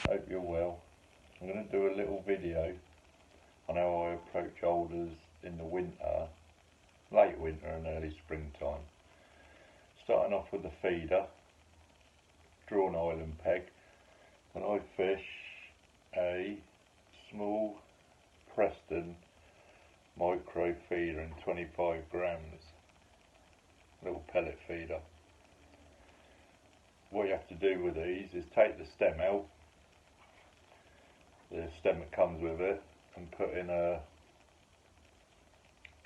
Hope you're well. I'm going to do a little video on how I approach alders in the winter, late winter and early springtime. Starting off with the feeder, drawn island peg, and I fish a small Preston micro feeder in 25 grams, little pellet feeder. What you have to do with these is take the stem out, the stem that comes with it, and put in a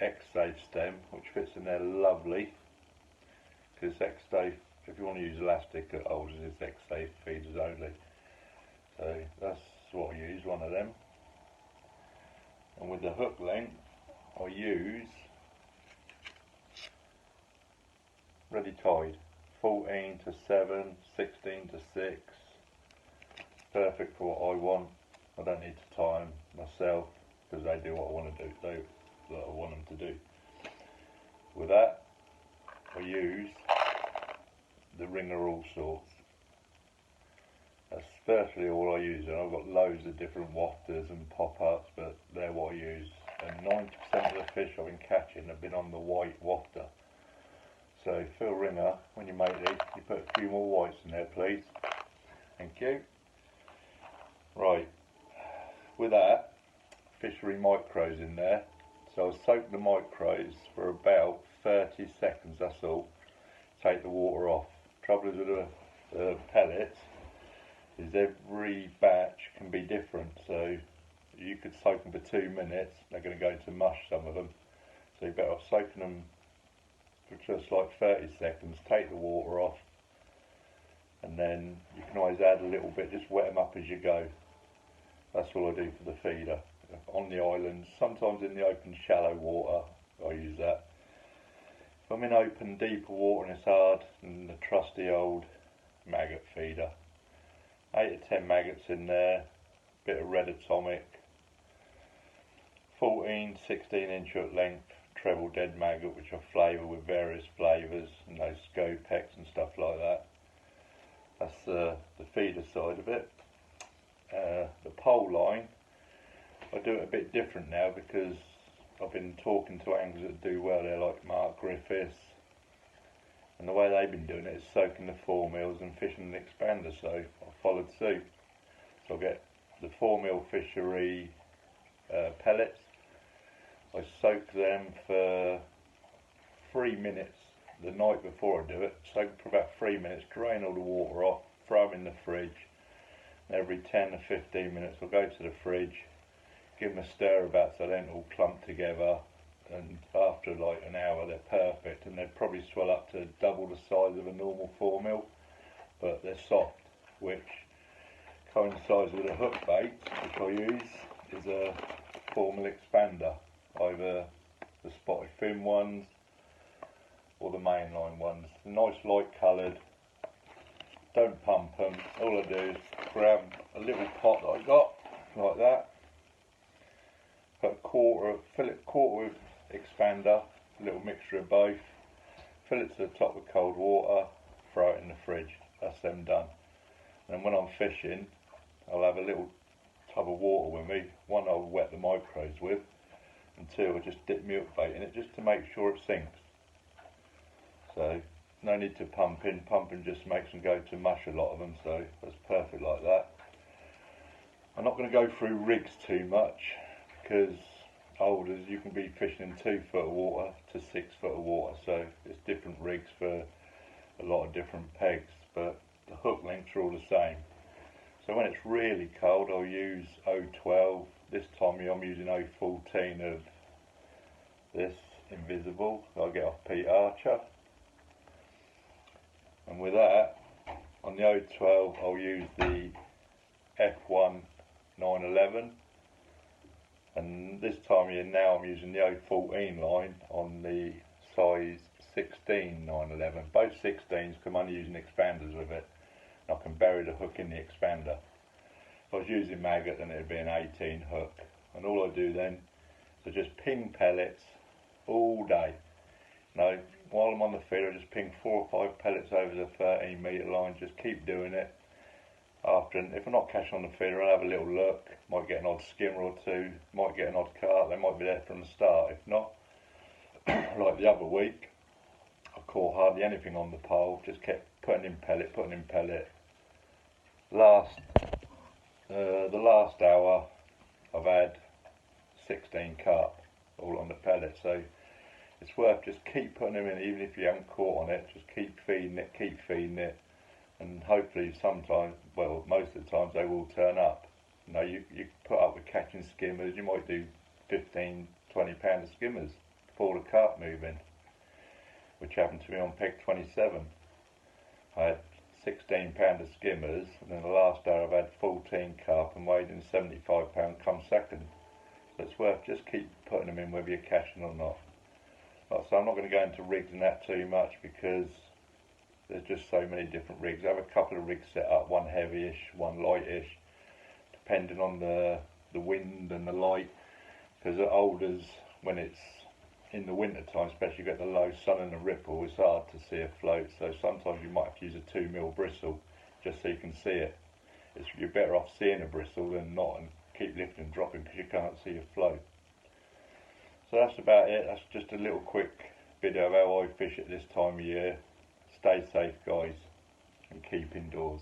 X-Safe stem which fits in there lovely, because X-Safe, if you want to use elastic at alders, it's X-Safe feeders only. So that's what I use, one of them. And with the hook length I use ready tied, 14 to 7, 16 to 6, perfect for what I want. I don't need to tie them myself because they do what I want to do, what I want them to do. With that, I use the ringer all sorts. That's virtually all I use, and I've got loads of different wafters and pop-ups, but they're what I use. And 90% of the fish I've been catching have been on the white wafter. So Phil Ringer, when you make these, you put a few more whites in there, please. Thank you. Right, with that, fishery micros in there. So I'll soak the micros for about 30 seconds, that's all. Take the water off. Trouble is with the pellets is every batch can be different. So you could soak them for 2 minutes, they're going to go to mush, some of them. So you're better off soaking them for just like 30 seconds, take the water off, and then you can always add a little bit, just wet them up as you go. That's all I do for the feeder. On the islands, sometimes in the open shallow water, I use that. If I'm in open deeper water and it's hard, and the trusty old maggot feeder. 8 to 10 maggots in there, bit of red atomic, 14, 16 inch hook length, treble dead maggot, which I flavour with various flavours, and those Scopex and stuff like that. That's the feeder side of it. The pole line, I do it a bit different now because I've been talking to anglers that do well there, like Mark Griffiths, and the way they've been doing it is soaking the 4 mils and fishing an expander, so I followed suit. So I get the 4 mil fishery pellets, I soak them for 3 minutes the night before I do it, soak for about 3 minutes, drain all the water off, throw them in the fridge. Every 10 to 15 minutes I'll go to the fridge, give them a stir about so they don't all clump together, and after like an hour they're perfect, and they'd probably swell up to double the size of a normal 4 mil, but they're soft, which coincides with a hook bait which I use is a 4 mil expander, either the spotted fin ones or the mainline ones. Nice light coloured, don't pump them. All I do is grab a little pot that I got, like that, put fill it quarter with expander, a little mixture of both, fill it to the top with cold water, throw it in the fridge. That's them done. And when I'm fishing, I'll have a little tub of water with me. One I'll wet the micros with, and 2 I just dip milk bait in it just to make sure it sinks. So no need to pump in. Pumping just makes them go to mush, a lot of them, so that's perfect like that. I'm not going to go through rigs too much because alders you can be fishing in 2 foot of water to 6 foot of water, so it's different rigs for a lot of different pegs, but the hook lengths are all the same. So when it's really cold I'll use 012, this time I'm using 014 of this Invisible I'll get off Pete Archer. And with that, on the 012 I'll use the F1 911, and this time of year now I'm using the 014 line on the size 16 911. Both 16s come only using expanders with it, and I can bury the hook in the expander. If I was using maggot then it would be an 18 hook, and all I do then is I just ping pellets all day. No, while I'm on the feed I just ping 4 or 5 pellets over the 13 metre line, just keep doing it. after, and if I'm not catching on the feeder, I'll have a little look, might get an odd skimmer or two, might get an odd carp, they might be there from the start. If not, like the other week, I caught hardly anything on the pole, just kept putting in pellet. The last hour I've had 16 carp all on the pellet, so it's worth just keep putting them in, even if you haven't caught on it, just keep feeding it, and hopefully sometimes, well, most of the times they will turn up. You know, you put up with catching skimmers, you might do 15, 20 pound of skimmers to pull the carp moving, which happened to me on peg 27. I had 16 pound of skimmers, and then the last hour I've had 14 carp and weighed in 75 pound come second. So it's worth just keep putting them in whether you're catching or not. Like I say, I'm not going to go into rigs and that too much because there's just so many different rigs. I have a couple of rigs set up, one heavyish, one lightish, depending on the wind and the light, because at Alders, when it's in the winter time, especially you get the low sun and the ripple, it's hard to see a float, so sometimes you might have to use a 2mm bristle just so you can see it. You're better off seeing a bristle than not, and keep lifting and dropping because you can't see a float. So that's about it. That's just a little quick video of how I fish at this time of year. Stay safe, guys, and keep indoors.